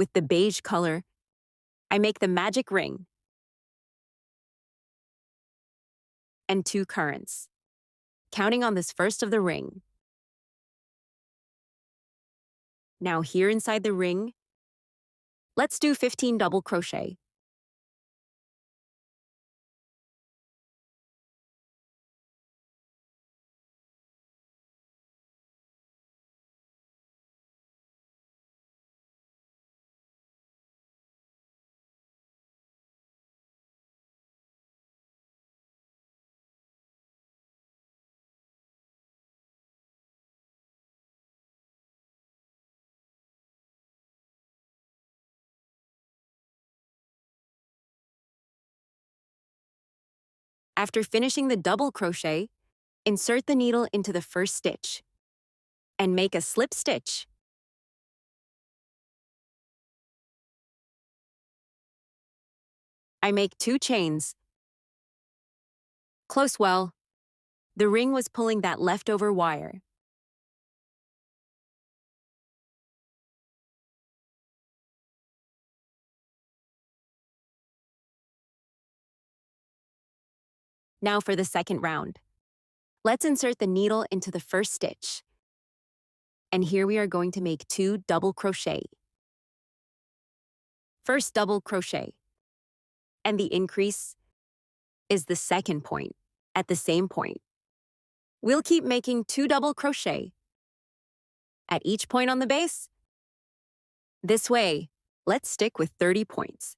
With the beige color, I make the magic ring and 2 currents, counting on this first of the ring. Now here inside the ring, let's do 15 double crochet. After finishing the double crochet, insert the needle into the first stitch and make a slip stitch. I make 2 chains. Close well. The ring was pulling that leftover wire. Now for the second round. Let's insert the needle into the first stitch. And here we are going to make 2 double crochet. First double crochet. And the increase is the second point at the same point. We'll keep making 2 double crochet at each point on the base. This way, let's stick with 30 points.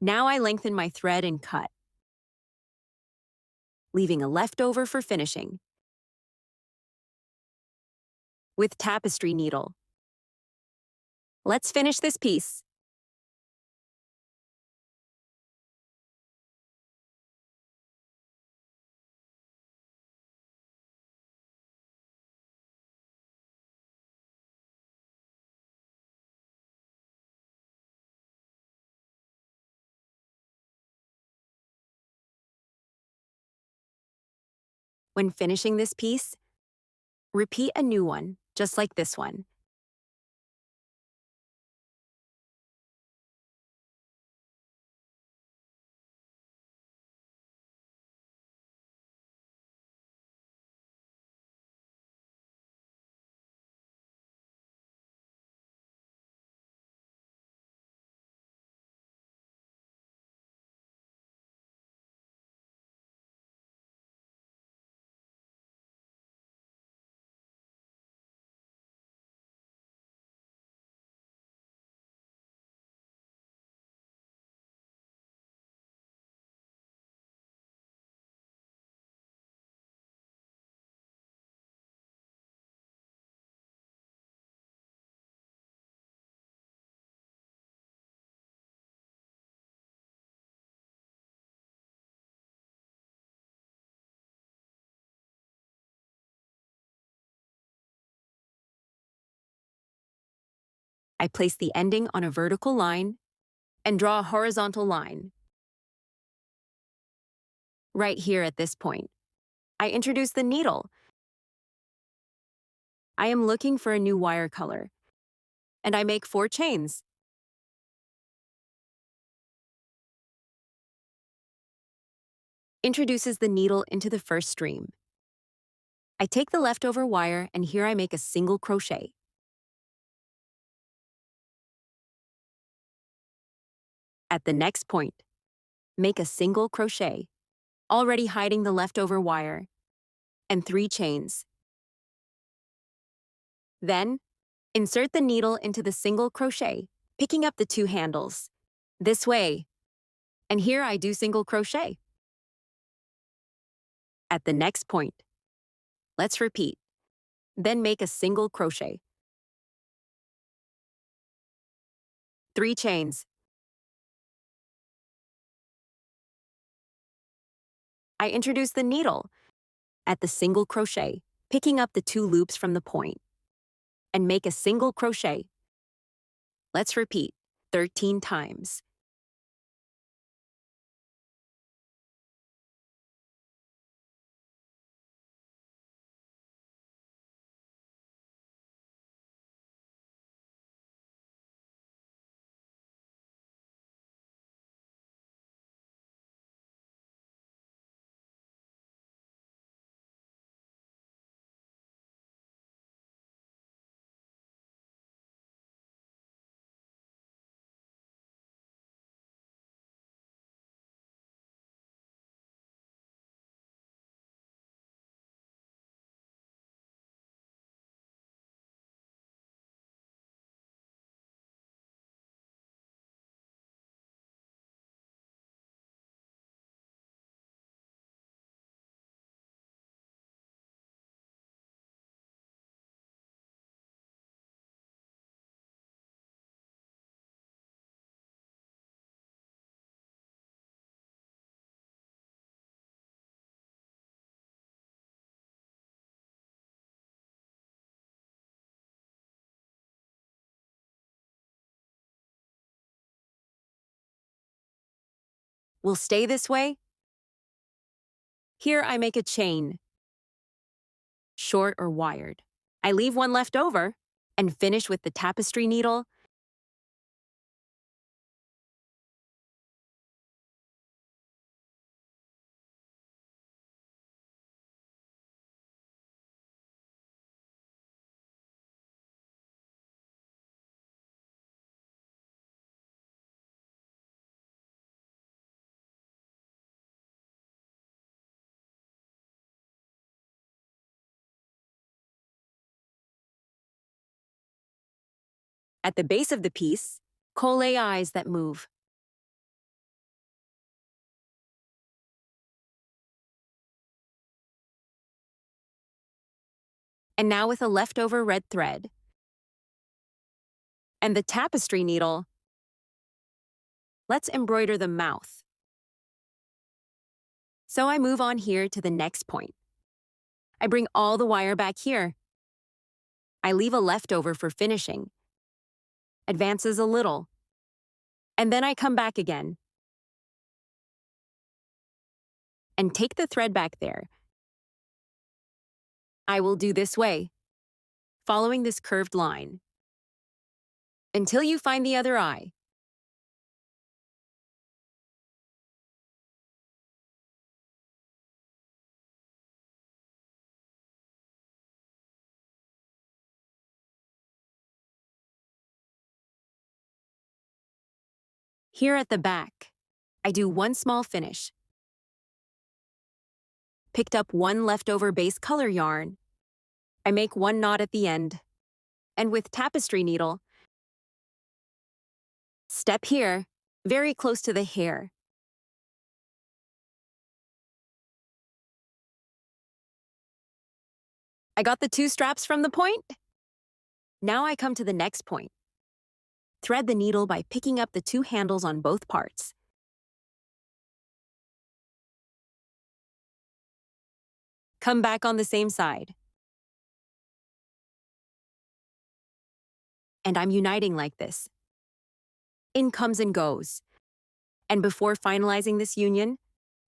Now I lengthen my thread and cut, leaving a leftover for finishing. With tapestry needle. Let's finish this piece. When finishing this piece, repeat a new one, just like this one. I place the ending on a vertical line and draw a horizontal line. Right here at this point, I introduce the needle. I am looking for a new wire color, and I make 4 chains. Introduces the needle into the first stream. I take the leftover wire and here I make a single crochet. At the next point, make a single crochet, already hiding the leftover wire, and 3 chains. Then, insert the needle into the single crochet, picking up the 2 handles. This way. And here I do single crochet. At the next point, let's repeat. Then make a single crochet. 3 chains. I introduce the needle at the single crochet, picking up the 2 loops from the point, and make a single crochet. Let's repeat 13 times. Will stay this way. Here I make a chain, short or wired. I leave one left over and finish with the tapestry needle. At the base of the piece, collé eyes that move. And now with a leftover red thread and the tapestry needle, let's embroider the mouth. So I move on here to the next point. I bring all the wire back here. I leave a leftover for finishing. Advances a little. And then I come back again. And take the thread back there. I will do this way, following this curved line, until you find the other eye. Here at the back, I do one small finish. Picked up one leftover base color yarn. I make one knot at the end. And with tapestry needle, step here, very close to the hair. I got the 2 straps from the point. Now I come to the next point. Thread the needle by picking up the 2 handles on both parts. Come back on the same side. And I'm uniting like this. In comes and goes. And before finalizing this union,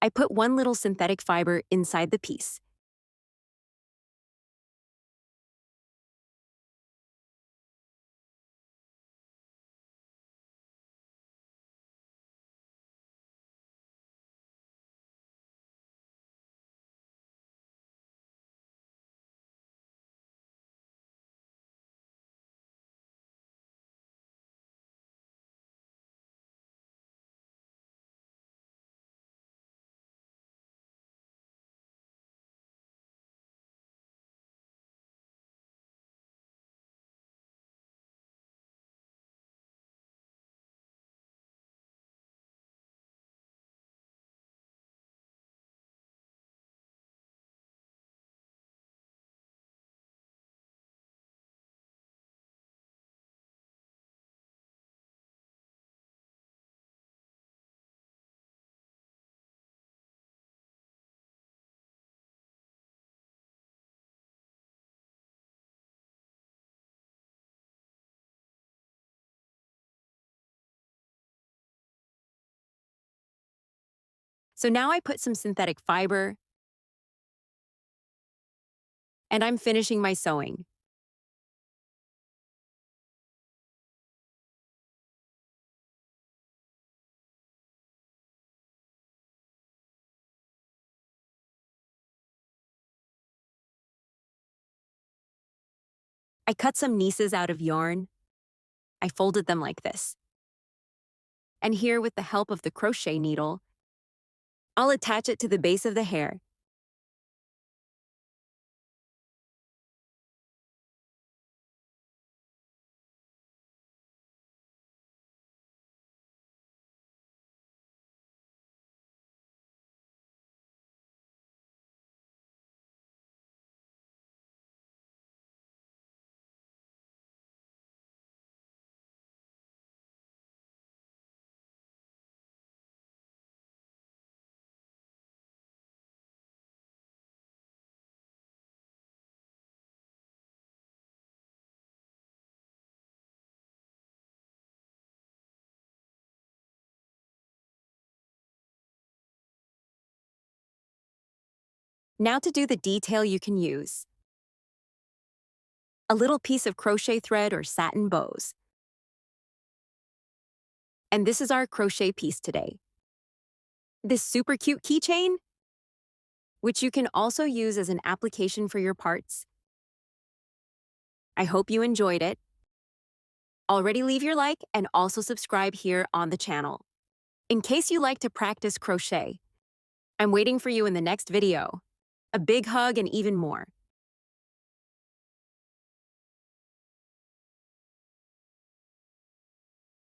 I put one little synthetic fiber inside the piece. So now I put some synthetic fiber, and I'm finishing my sewing. I cut some nieces out of yarn. I folded them like this. And here, with the help of the crochet needle, I'll attach it to the base of the hair. Now to do the detail you can use. A little piece of crochet thread or satin bows. And this is our crochet piece today. This super cute keychain, which you can also use as an application for your parts. I hope you enjoyed it. Already leave your like and also subscribe here on the channel. In case you like to practice crochet, I'm waiting for you in the next video. A big hug and even more.